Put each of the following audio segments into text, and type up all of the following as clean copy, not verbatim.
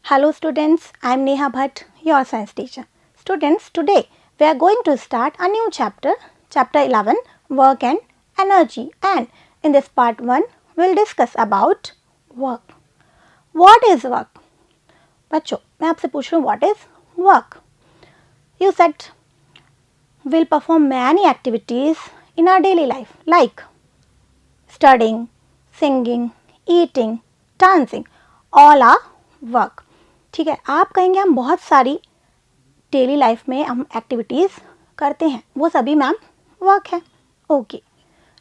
Hello students, I am Neha Bhatt, your science teacher. Students, today we are going to start a new chapter, chapter 11, work and energy, and in this part 1 we will discuss about work. What is work? बच्चों मैं आपसे पूछ रही हूँ what is work? You said we will perform many activities in our daily life like studying, singing, eating, dancing, all are work. ठीक है, आप कहेंगे हम बहुत सारी डेली लाइफ में हम एक्टिविटीज़ करते हैं, वो सभी मैम वर्क है. Okay,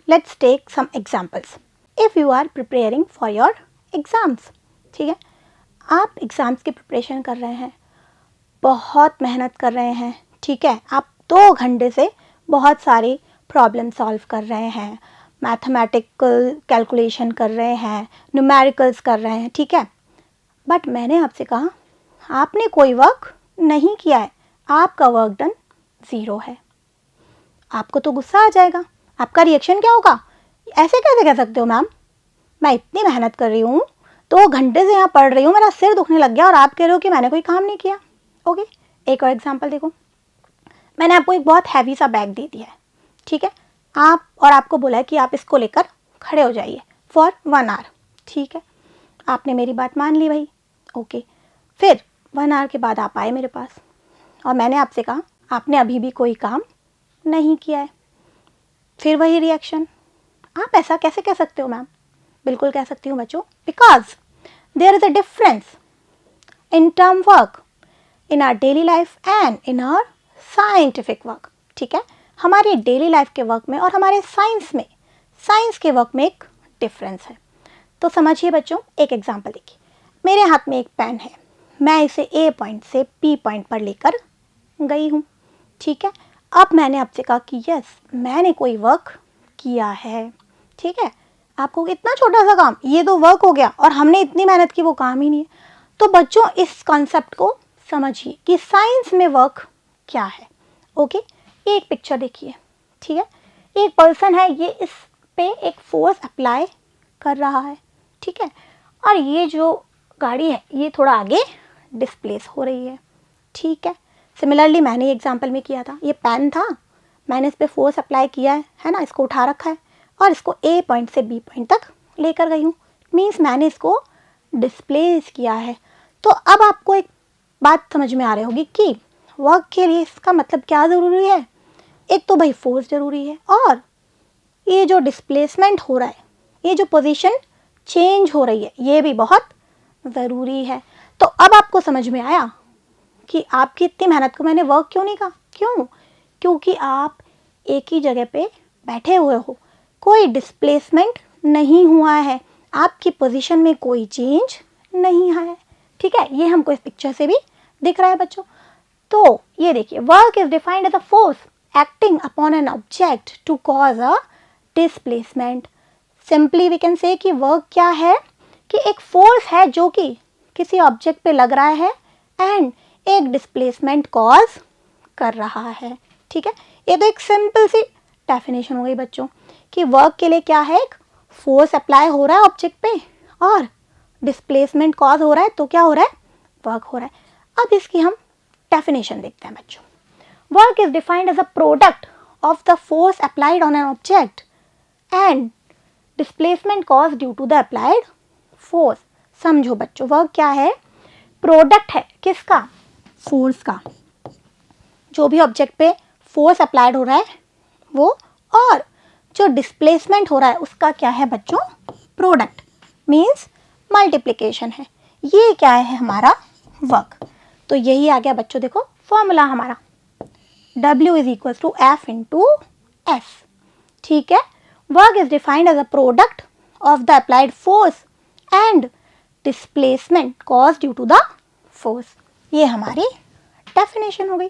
let's take some examples. If you are preparing for your exams, ठीक है, आप एग्ज़ाम्स की प्रिपरेशन कर रहे हैं, बहुत मेहनत कर रहे हैं, ठीक है, आप 2 घंटे से बहुत सारी प्रॉब्लम सॉल्व कर रहे हैं, मैथमेटिकल कैलकुलेशन कर रहे हैं, न्यूमेरिकल्स कर रहे हैं, ठीक है, बट मैंने आपसे कहा आपने कोई वर्क नहीं किया है, आपका वर्क डन 0 है. आपको तो गुस्सा आ जाएगा, आपका रिएक्शन क्या होगा? ऐसे कैसे कह सकते हो मैम, मैं इतनी मेहनत कर रही हूँ, 2 घंटे से यहाँ पढ़ रही हूँ, मेरा सिर दुखने लग गया और आप कह रहे हो कि मैंने कोई काम नहीं किया. ओके, एक और एग्जांपल देखो. मैंने आपको एक बहुत हैवी सा बैग दे दिया है, ठीक है, आपको बोला है कि आप इसको लेकर खड़े हो जाइए फॉर 1 आवर. ठीक है, आपने मेरी बात मान ली भाई. ओके, फिर 1 आवर के बाद आप आए मेरे पास और मैंने आपसे कहा आपने अभी भी कोई काम नहीं किया है. फिर वही रिएक्शन. आप ऐसा कैसे कह सकते हो मैम? बिल्कुल कह सकती हूँ बच्चों, because there is a difference in term work in our daily life and in our scientific work. ठीक है, हमारी डेली लाइफ के वर्क में और हमारे साइंस के वर्क में एक डिफरेंस है. तो समझिए बच्चों, एक एग्जाम्पल देखिए. मेरे हाथ में एक पेन है, मैं इसे ए पॉइंट से बी पॉइंट पर लेकर गई हूँ. ठीक है, अब मैंने आपसे कहा कि यस मैंने कोई वर्क किया है. ठीक है, आपको इतना छोटा सा काम, ये तो वर्क हो गया और हमने इतनी मेहनत की, वो काम ही नहीं है. तो बच्चों इस कॉन्सेप्ट को समझिए कि साइंस में वर्क क्या है. ओके, एक पिक्चर देखिए. ठीक है, एक पर्सन है, ये इस पे एक फोर्स अप्लाई कर रहा है. ठीक है, और ये जो गाड़ी है ये थोड़ा आगे डिस्प्लेस हो रही है. ठीक है, सिमिलरली मैंने एग्जांपल में किया था, ये पेन था, मैंने इस पे फोर्स अप्लाई किया है ना, इसको उठा रखा है और इसको ए पॉइंट से बी पॉइंट तक लेकर गई हूँ. मीन्स मैंने इसको डिस्प्लेस किया है. तो अब आपको एक बात समझ में आ रही होगी कि वर्क के लिए इसका मतलब क्या ज़रूरी है. एक तो भाई फोर्स ज़रूरी है और ये जो डिस्प्लेसमेंट हो रहा है, ये जो पोजीशन चेंज हो रही है, ये भी बहुत ज़रूरी है. तो अब आपको समझ में आया कि आपकी इतनी मेहनत को मैंने वर्क क्यों नहीं कहा. क्यों? क्योंकि आप एक ही जगह पे बैठे हुए हो, कोई डिस्प्लेसमेंट नहीं हुआ है, आपकी पोजीशन में कोई चेंज नहीं है. ठीक है, ये हमको इस पिक्चर से भी दिख रहा है बच्चों. तो ये देखिए, work is defined as a force acting upon an object to cause a displacement. Simply we can say कि वर्क क्या है, कि एक फोर्स है जो कि किसी ऑब्जेक्ट पे लग रहा है एंड एक डिस्प्लेसमेंट कॉज कर रहा है. ठीक है, ये तो एक सिंपल सी डेफिनेशन हो गई बच्चों कि वर्क के लिए क्या है, एक फोर्स अप्लाई हो रहा है ऑब्जेक्ट पे और डिस्प्लेसमेंट कॉज हो रहा है, तो क्या हो रहा है, वर्क हो रहा है. अब इसकी हम डेफिनेशन देखते हैं बच्चों. Work is defined as a product of the force applied on an object and displacement cause due to the applied force. समझो बच्चों, वर्क क्या है, प्रोडक्ट है किसका, फोर्स का. जो भी ऑब्जेक्ट पे फोर्स अप्लाइड हो रहा है वो, और जो डिस्प्लेसमेंट हो रहा है उसका क्या है बच्चों, प्रोडक्ट. मीन्स मल्टीप्लिकेशन है. ये क्या है हमारा वर्क. तो यही आ गया बच्चों, देखो फॉर्मूला हमारा W is equal to F into S. ठीक है, work is defined as a product of the applied force and displacement cause due to the force. ये हमारी डेफिनेशन हो गई.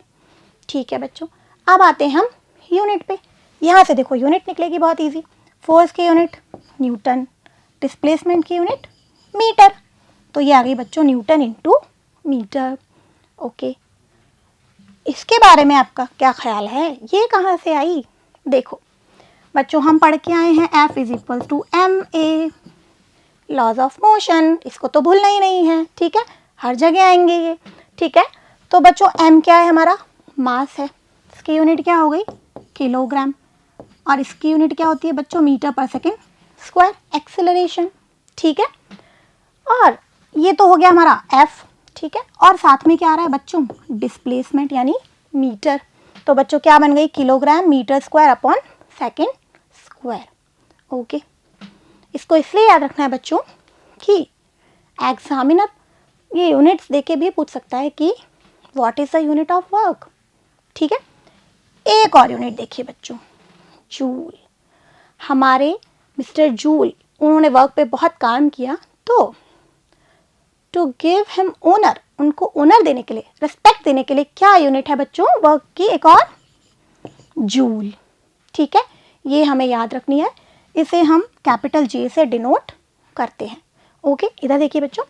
ठीक है बच्चों, अब आते हैं हम यूनिट पे. यहाँ से देखो यूनिट निकलेगी बहुत इजी. फोर्स की यूनिट न्यूटन, डिस्प्लेसमेंट की यूनिट मीटर. तो ये आ गई बच्चों न्यूटन इंटू मीटर. ओके, इसके बारे में आपका क्या ख्याल है, ये कहाँ से आई? देखो बच्चों, हम पढ़ के आए हैं F is equal to ma, laws of motion, इसको तो भूलना ही नहीं है. ठीक है, हर जगह आएंगे ये, ठीक है। तो बच्चों m क्या है, हमारा मास है, इसकी यूनिट क्या हो गई, किलोग्राम, और इसकी यूनिट क्या होती है बच्चों, मीटर पर सेकेंड स्क्वायर, एक्सेलरेशन, ठीक है। और ये तो हो गया हमारा f, ठीक है, और साथ में क्या आ रहा है बच्चों, डिस्प्लेसमेंट यानी मीटर। तो बच्चों क्या बन गई, kilogram metre square upon second square, okay. इसको इसलिए याद रखना है बच्चों कि एग्जामिनर ये यूनिट्स देके भी पूछ सकता है कि what is the unit of work, ठीक है। एक और यूनिट देखिए बच्चों, जूल। हमारे मिस्टर जूल, उन्होंने वर्क पे बहुत काम किया, तो टू गिव हिम ओनर, उनको ओनर देने के लिए, रिस्पेक्ट देने के लिए क्या यूनिट है बच्चों वर्क की, एक और, जूल, ठीक है। ये हमें याद रखनी है, इसे हम कैपिटल J से डिनोट करते हैं, ओके। इधर देखिए बच्चों,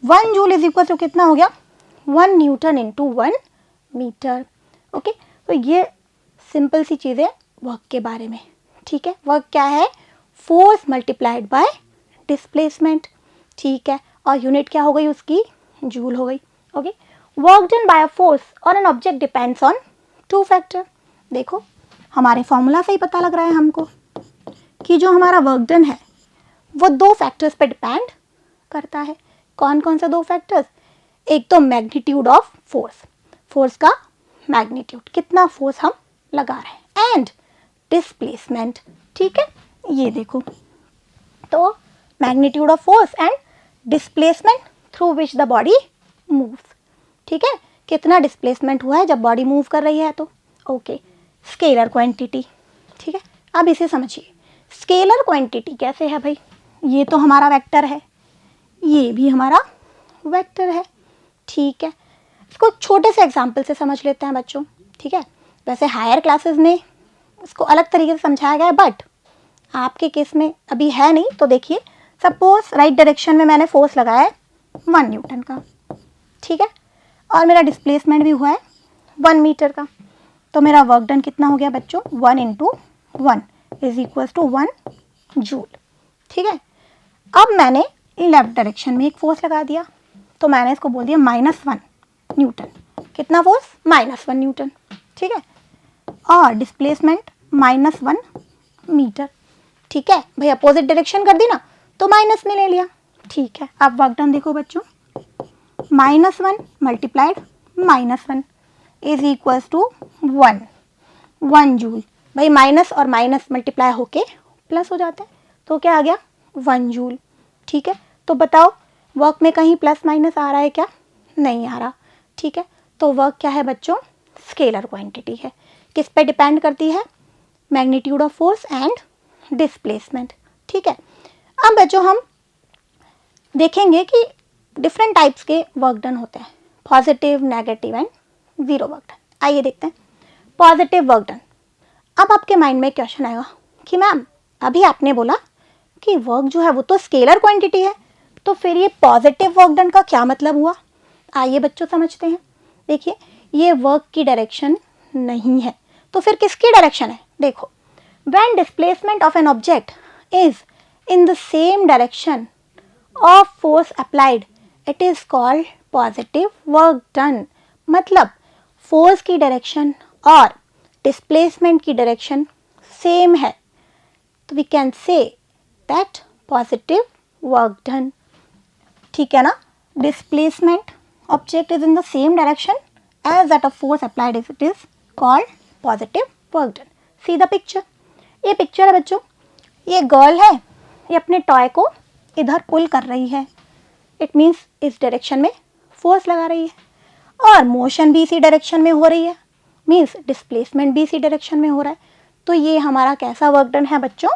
1 जूल इज इक्वल टू कितना हो गया, 1 न्यूटन इंटू 1 मीटर, ओके। तो ये सिंपल सी चीज़ है वर्क के बारे में, ठीक है। वर्क क्या है, फोर्स मल्टीप्लाइड बाय डिस्प्लेसमेंट, ठीक है, और यूनिट क्या हो गई उसकी, जूल हो गई, okay. Work done by a force और an object depends on 2 factor. देखो हमारे फॉर्मूला से ही पता लग रहा है हमको कि जो हमारा वर्क डन है वो 2 फैक्टर्स पे डिपेंड करता है। कौन कौन से 2 फैक्टर्स, एक तो मैग्नीट्यूड ऑफ फोर्स, फोर्स का मैग्नीट्यूड, कितना फोर्स हम लगा रहे हैं, एंड डिस्प्लेसमेंट, ठीक है। ये देखो, तो magnitude of force and displacement through which the body moves, ठीक है, कितना डिस्प्लेसमेंट हुआ है जब बॉडी मूव कर रही है, तो ओके। स्केलर क्वांटिटी, ठीक है। अब इसे समझिए, स्केलर क्वांटिटी कैसे है भाई, ये तो हमारा वेक्टर है, ये भी हमारा वेक्टर है, ठीक है। इसको छोटे से एग्जाम्पल से समझ लेते हैं बच्चों, ठीक है। वैसे हायर क्लासेस में इसको अलग तरीके से समझाया गया है, बट आपके केस में अभी है नहीं, तो देखिए, सपोज राइट डायरेक्शन में मैंने फोर्स लगाया है 1 न्यूटन का, ठीक है, और मेरा डिस्प्लेसमेंट भी हुआ है 1 मीटर का, तो मेरा वर्क डन कितना हो गया बच्चों, 1 into 1 is equal to 1 joule, ठीक है। अब मैंने लेफ्ट डायरेक्शन में एक फोर्स लगा दिया, तो मैंने इसको बोल दिया -1 न्यूटन, कितना फोर्स, -1 न्यूटन, ठीक है, और डिस्प्लेसमेंट -1 मीटर, ठीक है। भाई अपोजिट डायरेक्शन कर दी ना, तो माइनस में ले लिया, ठीक है। अब वर्क डन देखो बच्चों, -1 multiplied -1 is equals to 1 joule. भाई माइनस और माइनस मल्टीप्लाई होके प्लस हो जाते हैं, तो क्या आ गया, 1 जूल, ठीक है। तो बताओ वर्क में कहीं प्लस माइनस आ रहा है क्या, नहीं आ रहा, ठीक है। तो वर्क क्या है बच्चों, स्केलर क्वांटिटी है, किस पे डिपेंड करती है, magnitude of force and displacement, ठीक है। अब बच्चों हम देखेंगे कि डिफरेंट टाइप्स के वर्क डन होते हैं, positive, negative and zero work done. आइए देखते हैं पॉजिटिव वर्क डन। अब आपके माइंड में क्वेश्चन आएगा कि मैम अभी आपने बोला कि वर्क जो है वो तो स्केलर क्वांटिटी है, तो फिर ये पॉजिटिव वर्क डन का क्या मतलब हुआ। आइए बच्चों समझते हैं। देखिए ये वर्क की डायरेक्शन नहीं है, तो फिर किसकी डायरेक्शन है, देखो when displacement of an object is in the same direction of force applied it is called positive work done. मतलब फोर्स की डायरेक्शन और डिस्प्लेसमेंट की डायरेक्शन सेम है, तो we can say that positive work done, ठीक है ना। Displacement object is in the same direction as that of force applied it is called positive work done. See the picture, ये picture है बच्चों, ये girl है, ये अपने टॉय को इधर पुल कर रही है, इट मीन्स इस डायरेक्शन में फोर्स लगा रही है, और मोशन भी इसी डायरेक्शन में हो रही है, मीन्स डिस्प्लेसमेंट भी इसी डायरेक्शन में हो रहा है। तो ये हमारा कैसा वर्क डन है बच्चों,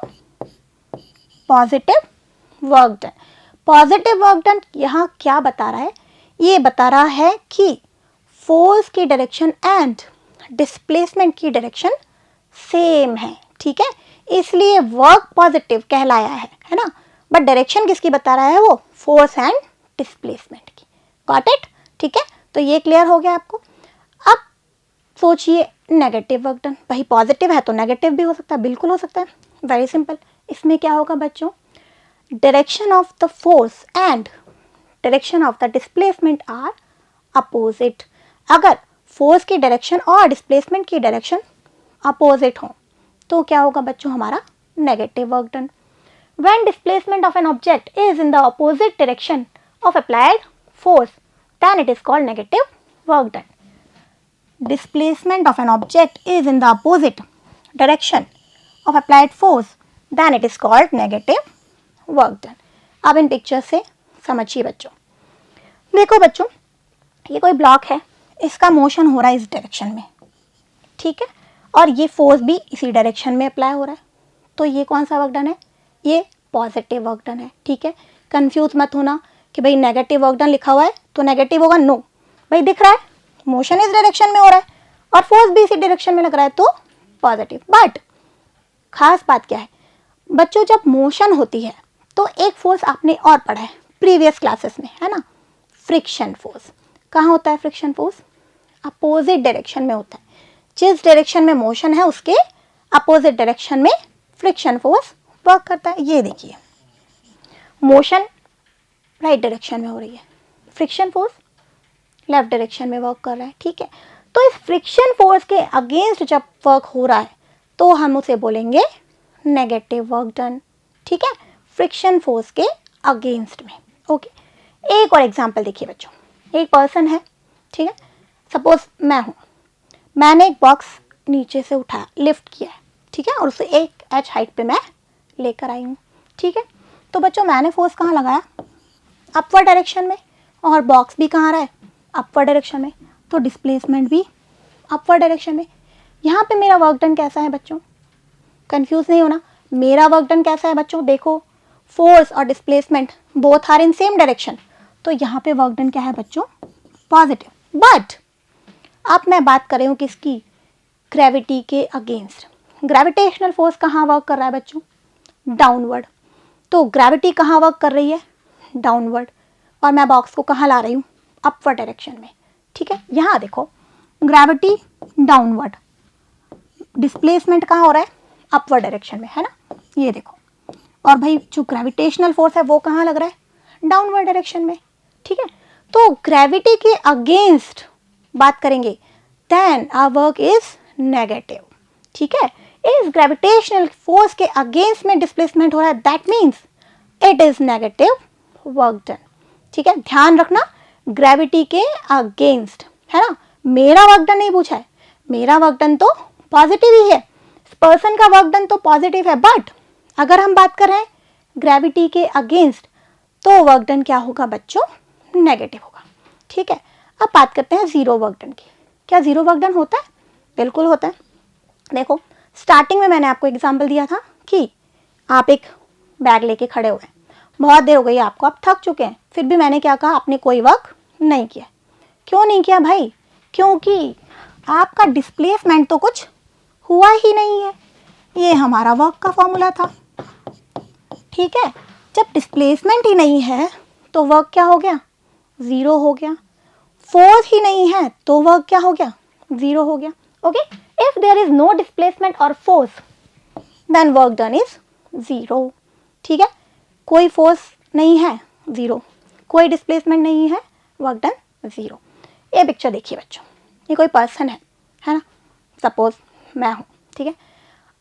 positive work done. Positive work done यहाँ क्या बता रहा है, ये बता रहा है कि फोर्स की डायरेक्शन एंड डिस्प्लेसमेंट की डायरेक्शन सेम है, ठीक है, इसलिए वर्क पॉजिटिव कहलाया है ना। बट डायरेक्शन किसकी बता रहा है, वो फोर्स एंड डिस्प्लेसमेंट की। गॉट इट, ठीक है। तो ये क्लियर हो गया आपको। अब सोचिए नेगेटिव वर्क डन, भाई पॉजिटिव है तो नेगेटिव भी हो सकता है, बिल्कुल हो सकता है, वेरी सिंपल। इसमें क्या होगा बच्चों, direction of the force and direction of the displacement are opposite. अगर फोर्स की डायरेक्शन और डिस्प्लेसमेंट की डायरेक्शन अपोजिट हो तो क्या होगा बच्चों, हमारा negative work done. When displacement of an object is in the opposite direction of applied force then it is called negative work done. Displacement of an object is in the opposite direction of applied force then it is called negative work done। अब इन picture से समझिए बच्चों। देखो बच्चों, ये कोई block है, इसका मोशन हो रहा है इस डायरेक्शन में, ठीक है, और ये फोर्स भी इसी डायरेक्शन में अप्लाई हो रहा है, तो ये कौन सा वर्क डन है, ये पॉजिटिव वर्क डन है, ठीक है। कंफ्यूज मत होना कि भाई नेगेटिव वर्क डन लिखा हुआ है तो नेगेटिव होगा, नो भाई, दिख रहा है मोशन इस डायरेक्शन में हो रहा है और फोर्स भी इसी डायरेक्शन में लग रहा है तो पॉजिटिव। बट खास बात क्या है बच्चों, जब मोशन होती है तो एक फोर्स आपने और पढ़ा है प्रीवियस क्लासेस में, है ना, फ्रिक्शन फोर्स। कहाँ होता है फ्रिक्शन फोर्स, अपोजिट डायरेक्शन में होता है। जिस डायरेक्शन में मोशन है उसके अपोजिट डायरेक्शन में फ्रिक्शन फोर्स वर्क करता है। ये देखिए, मोशन राइट डायरेक्शन में हो रही है, फ्रिक्शन फोर्स लेफ्ट डायरेक्शन में वर्क कर रहा है, ठीक है। तो इस फ्रिक्शन फोर्स के अगेंस्ट जब वर्क हो रहा है तो हम उसे बोलेंगे नेगेटिव वर्क डन, ठीक है, फ्रिक्शन फोर्स के अगेंस्ट में। ओके, एक और एग्जांपल देखिए बच्चों, एक पर्सन है, ठीक है, सपोज मैं हूँ, मैंने एक बॉक्स नीचे से उठाया, लिफ्ट किया है, ठीक है, और उसे एक एच हाइट पे मैं लेकर आई हूँ, ठीक है। तो बच्चों मैंने फोर्स कहाँ लगाया, अपवर्ड डायरेक्शन में, और बॉक्स भी कहाँ रहा है, अपवर्ड डायरेक्शन में, तो डिस्प्लेसमेंट भी अपवर्ड डायरेक्शन में। यहाँ पे मेरा वर्क डन कैसा है बच्चों, कंफ्यूज नहीं होना, मेरा वर्क डन कैसा है बच्चों, देखो फोर्स और displacement both are in same direction, तो यहाँ पे वर्क डन क्या है बच्चों, पॉजिटिव। बट अब मैं बात कर रही हूँ किसकी, ग्रेविटी के अगेंस्ट। ग्रेविटेशनल फोर्स कहाँ वर्क कर रहा है बच्चों, डाउनवर्ड, तो ग्रेविटी कहाँ वर्क कर रही है, डाउनवर्ड, और मैं बॉक्स को कहाँ ला रही हूँ, अपवर्ड डायरेक्शन में, ठीक है। यहाँ देखो ग्रेविटी डाउनवर्ड, डिस्प्लेसमेंट कहाँ हो रहा है, अपवर्ड डायरेक्शन में, है ना, ये देखो, और भाई जो ग्रेविटेशनल फोर्स है वो कहाँ लग रहा है, डाउनवर्ड डायरेक्शन में, ठीक है। तो ग्रेविटी के अगेंस्ट बात करेंगे then our work is negative, ठीक है। इस ग्रेविटेशनल फोर्स के अगेंस्ट में डिस्प्लेसमेंट हो रहा है, that means it is negative work done, ठीक है। ध्यान रखना ग्रेविटी के अगेंस्ट, है ना, मेरा वर्क डन नहीं पूछा है, मेरा वर्क डन तो पॉजिटिव ही है, पर्सन का वर्क डन तो पॉजिटिव है, बट अगर हम बात कर रहे हैं ग्रेविटी के अगेंस्ट तो वर्क डन क्या होगा बच्चों, नेगेटिव होगा, ठीक है। अब बात करते हैं जीरो वर्क डन की। क्या जीरो वर्क डन होता है, बिल्कुल होता है। देखो स्टार्टिंग में मैंने आपको एग्जाम्पल दिया था कि आप एक बैग लेके खड़े हुए हैं, बहुत देर हो गई आपको, आप थक चुके हैं, फिर भी मैंने क्या कहा, आपने कोई वर्क नहीं किया। क्यों नहीं किया भाई, क्योंकि आपका डिस्प्लेसमेंट तो कुछ हुआ ही नहीं है, ये हमारा वर्क का फॉर्मूला था, ठीक है। जब डिस्प्लेसमेंट ही नहीं है तो वर्क क्या हो गया, जीरो हो गया। फोर्स ही नहीं है तो वर्क क्या हो गया, जीरो हो गया। Okay, if there is no displacement और force then work done is zero, ठीक है। कोई फोर्स नहीं है, जीरो, कोई डिस्प्लेसमेंट नहीं है, वर्क डन जीरो। ये पिक्चर देखिए बच्चों, ये कोई पर्सन है ना, सपोज मैं हूँ, ठीक है।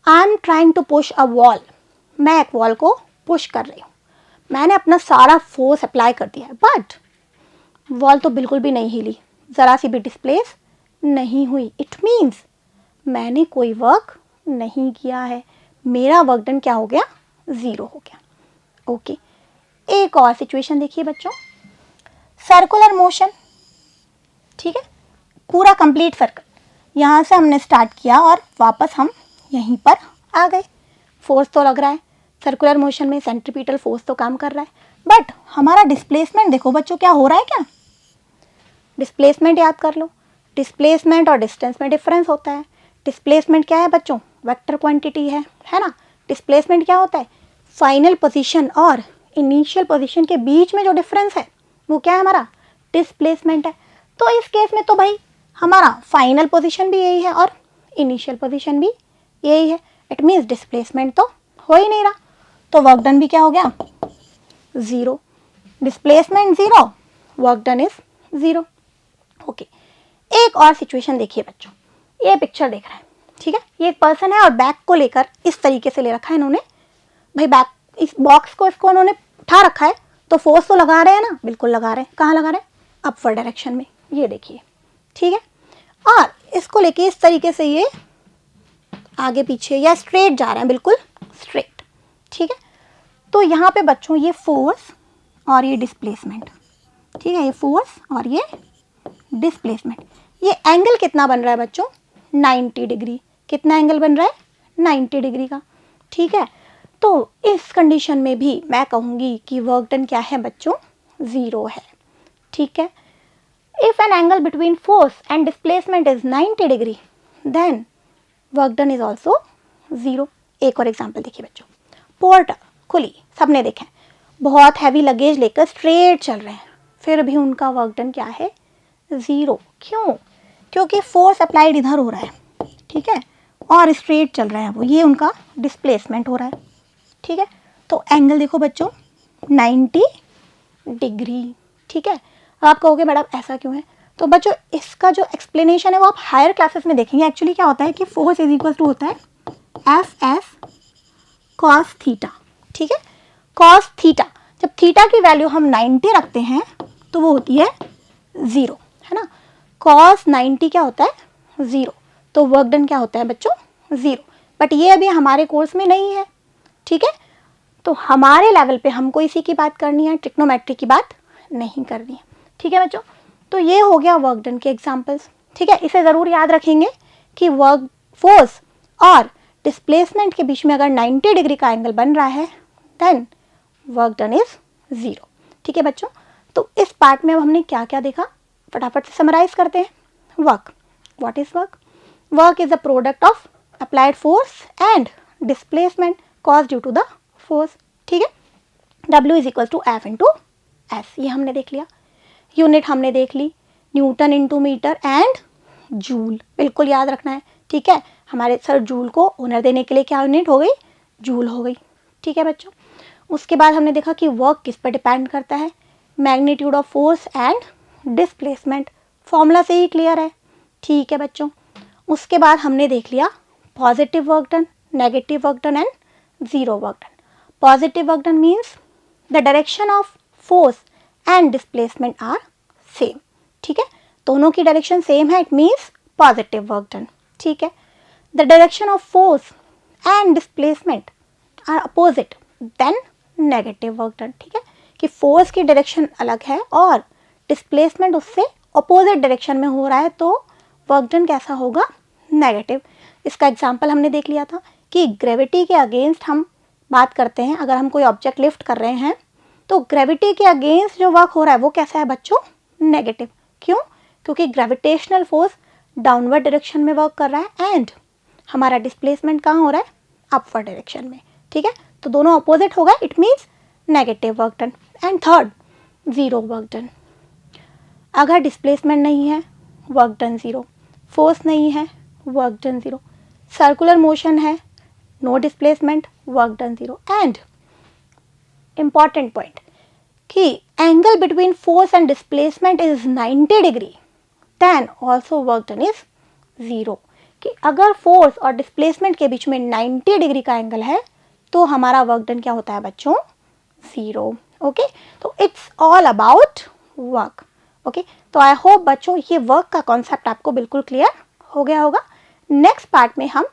I am trying to push a wall, मैं एक वॉल को पुश कर रही हूँ, मैंने अपना सारा फोर्स अप्लाई कर दिया है, बट वॉल तो बिल्कुल भी नहीं हिली, ज़रा सी भी डिस्प्लेस नहीं हुई। इट मीन्स मैंने कोई वर्क नहीं किया है, मेरा वर्क डन क्या हो गया, ज़ीरो हो गया। ओके, एक और सिचुएशन देखिए बच्चों, सर्कुलर मोशन, ठीक है, पूरा कंप्लीट सर्कल, यहाँ से हमने स्टार्ट किया और वापस हम यहीं पर आ गए। फोर्स तो लग रहा है, सर्कुलर मोशन में सेंट्रीपिटल फोर्स तो काम कर रहा है, बट हमारा डिस्प्लेसमेंट देखो बच्चों क्या हो रहा है, क्या डिस्प्लेसमेंट याद कर लो, डिस्प्लेसमेंट और डिस्टेंस में डिफरेंस होता है। डिस्प्लेसमेंट क्या है बच्चों, वेक्टर क्वांटिटी है ना। डिस्प्लेसमेंट क्या होता है, फाइनल पोजीशन और इनिशियल पोजीशन के बीच में जो डिफरेंस है वो क्या है, हमारा डिस्प्लेसमेंट है। तो इस केस में तो भाई हमारा फाइनल पोजीशन भी यही है और इनिशियल पोजीशन भी यही है, इट मीन्स डिस्प्लेसमेंट तो हो ही नहीं रहा, तो वर्क डन भी क्या हो गया, zero. Displacement 0, work done is 0। Okay, एक और सिचुएशन देखिए बच्चों, ये पिक्चर देख रहे हैं, ठीक है, ये एक पर्सन है और बैग को लेकर इस तरीके से ले रखा है इन्होंने, भाई बैग, इस बॉक्स को इसको उन्होंने उठा रखा है, तो फोर्स तो लगा रहे हैं ना, बिल्कुल लगा रहे हैं, कहाँ लगा रहे हैं, अपवर्ड डायरेक्शन में, ये देखिए, ठीक है, और इसको लेके इस तरीके से ये आगे पीछे या स्ट्रेट जा रहे हैं, बिल्कुल स्ट्रेट, ठीक है। तो यहाँ पे बच्चों ये फोर्स और ये डिस्प्लेसमेंट, ठीक है, ये फोर्स और ये डिस्प्लेसमेंट, ये एंगल कितना बन रहा है बच्चों, 90 डिग्री, कितना एंगल बन रहा है, 90 डिग्री का, ठीक है। तो इस कंडीशन में भी मैं कहूँगी कि वर्क डन क्या है बच्चों, 0 है, ठीक है। If an angle between force and displacement is 90 degree then work done is also 0। एक और एग्जाम्पल देखिए बच्चों, पोर्टर खुली, सबने देखे, बहुत हैवी लगेज लेकर स्ट्रेट चल रहे हैं, फिर भी उनका वर्क डन क्या है, 0। क्यों, क्योंकि फोर्स अप्लाइड इधर हो रहा है, ठीक है, और स्ट्रेट चल रहे हैं वो, ये उनका डिस्प्लेसमेंट हो रहा है, ठीक है। तो एंगल देखो बच्चों 90 डिग्री, ठीक है। आप कहोगे मैडम ऐसा क्यों है, तो बच्चों इसका जो एक्सप्लेनेशन है वो आप हायर क्लासेस में देखेंगे। एक्चुअली क्या होता है कि फोर्स इज इक्वल टू होता है एफ कॉस थीटा, ठीक है, कॉस थीटा, जब थीटा की वैल्यू हम 90 रखते हैं तो वो होती है 0, है ना, कॉस 90 क्या होता है 0, तो वर्क डन क्या होता है बच्चों 0। बट ये अभी हमारे कोर्स में नहीं है, ठीक है, तो हमारे लेवल पे हमको इसी की बात करनी है, ट्रिग्नोमेट्री की बात नहीं करनी है, ठीक है बच्चों। तो ये हो गया वर्क डन के एग्जांपल्स, ठीक है, इसे ज़रूर याद रखेंगे कि वर्क फोर्स और डिस्प्लेसमेंट के बीच में अगर 90 डिग्री का एंगल बन रहा है देन वर्क डन इज 0, ठीक है बच्चों। तो इस पार्ट में अब हमने क्या क्या देखा, फटाफट से समराइज करते हैं। Work, what is work, work is a product of applied force and displacement cause due to the force, ठीक है, W is equal to F into S, ये हमने देख लिया। यूनिट हमने देख ली, newton into metre and joule, बिल्कुल याद रखना है, ठीक है, हमारे सर जूल को ओनर देने के लिए क्या यूनिट हो गई, जूल हो गई, ठीक है बच्चों। उसके बाद हमने देखा कि वर्क किस पर डिपेंड करता है, magnitude of force and displacement, formula से ही क्लियर है, ठीक है बच्चों। उसके बाद हमने देख लिया positive work done, negative work done and 0 work done. Positive work done means the direction of force and displacement are same, ठीक है, दोनों की डायरेक्शन सेम है, it means positive work done, ठीक है। The direction of force and displacement are opposite then negative work done, ठीक है, कि फोर्स की डायरेक्शन अलग है और डिस्प्लेसमेंट उससे अपोजिट डायरेक्शन में हो रहा है, तो वर्क डन कैसा होगा, नेगेटिव। इसका एग्जाम्पल हमने देख लिया था कि ग्रेविटी के अगेंस्ट हम बात करते हैं, अगर हम कोई ऑब्जेक्ट लिफ्ट कर रहे हैं तो ग्रेविटी के अगेंस्ट जो वर्क हो रहा है वो कैसा है बच्चों, नेगेटिव। क्यों, क्योंकि ग्रेविटेशनल फोर्स डाउनवर्ड डायरेक्शन में वर्क कर रहा है एंड हमारा डिस्प्लेसमेंट कहाँ हो रहा है, अपवर्ड डायरेक्शन में, ठीक है, तो दोनों अपोजिट होगा, it means negative work done. And third 0 work done, अगर डिस्प्लेसमेंट नहीं है वर्क डन 0, फोर्स नहीं है वर्क डन 0, सर्कुलर मोशन है no displacement work done 0, and important point कि angle between force and displacement is 90 degree then also work done is 0, कि अगर force और डिस्प्लेसमेंट के बीच में 90 डिग्री का एंगल है तो हमारा वर्क डन क्या होता है बच्चों, 0, ओके। तो it's all about work, okay. तो आई होप बच्चों ये वर्क का कॉन्सेप्ट आपको बिल्कुल क्लियर हो गया होगा। नेक्स्ट पार्ट में हम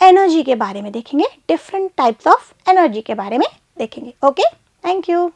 एनर्जी के बारे में देखेंगे, डिफरेंट टाइप्स ऑफ एनर्जी के बारे में देखेंगे, ओके। Thank you.